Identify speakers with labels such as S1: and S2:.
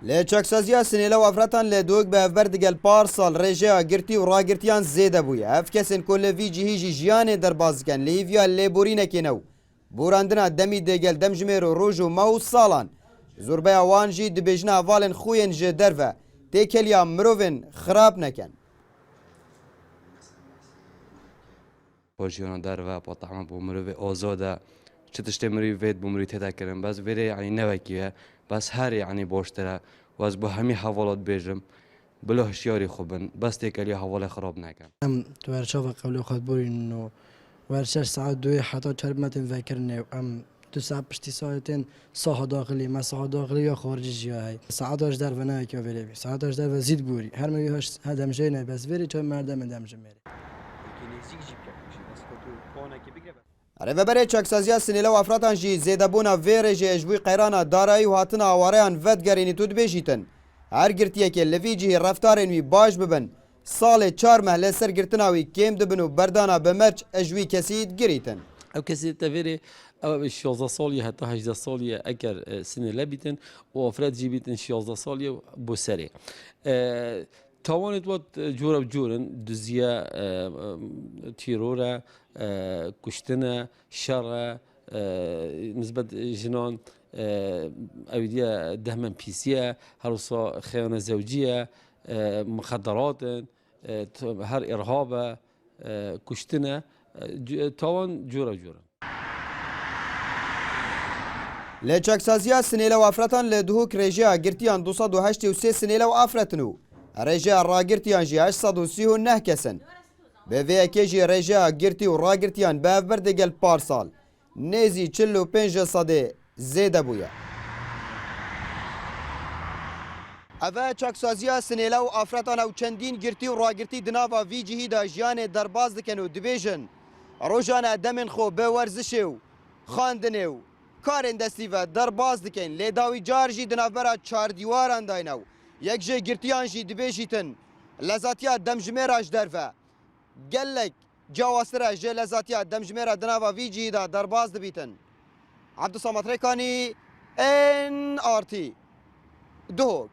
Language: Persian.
S1: لی چاکسازیا سنیلا و افراتان لی دوگ به افبر دگل پارسال رژه گرتی و راگرتیان زیده بویه اف کسین کل وی جهیجی جیان در بازکن لیویا لی بورینه کنو بوراندنا دمی دگل دم جمیر و روژ و مو سالان زوربه وان جی دبیجنا والن خوین جه دروه تیکلیا مروین خراب نکن
S2: پرژیان در و با طعم بومروی آزاده چه تشت مروی وید بومروی تدا کردن بس ویره یعنی نوکیه بس هر یعنی باشتره و از با همین حوالات بیجم بله هشیاری خوبن بس تکلی حواله خراب نکن
S3: ام تو ورشاف قبل خود برین و ورشش ساعت دوی حتی چرب متن فکرنه ام 2 ساعت پشتی ساعتين صحة داخلي ما صحة داخلية یا خارجي جياهي ساعات اش در ونای که ولی ساعات اش در وزید بوری هر میهاش هدم جینه بس وری چه مردم دم جمره
S1: اره ببره چاکسازیا سنیلا و افراتان جی زیده بونا ویره جی اجوی قیرانا دارایی و هاتنا آواریان ودگرینی تو دبیجیتن هر گرتیه که لوی جی رفتارین وی باش ببن سال 4 مهله سر گرتناوی کم دبن و بردانا بمرچ اجوی کسید گریتن
S4: او کسی تفری او 16 سالی حتی 18 سالی اگر سن لبیتن و افراد جی بیتن 16 سالی بسری توانت وقت جورا بجورن دزیا تیرورا کشتنا شر نسبت جنان اودیا دهمن پیسیه هروسا خیانه زوجیه مخدرات هر ارهاب کشتنا توان جورا
S1: لی چاکسازیا سنیلا و افراتان لی دهوک رژه گرتیان 283 سنیلا و افراتنو رژه راگرتیان جی 839 کسن به وی اکی جی رژه گرتی و راگرتیان به بردگل پارسال نیزی 45 صده زیده بویه اوه چاکسازیا سنیلا و افراتان او چندین گرتی و راگرتی دناوا وی جهی دا جیان درباز دکن و دبیجن روژان دمن خو به ورزشه و خاندنه و کارن دستی و درباز دکن لی داوی جار جی دنابرا 4 دیواران داینو یک جه گرتیان جی دبیجیتن لزاتیا دمجمراج درفه گلک جواستره جه لزاتیا دمجمرا دناوا وی جهی دا درباز دبیتن عبدالصمد ریکانی NRT دهوک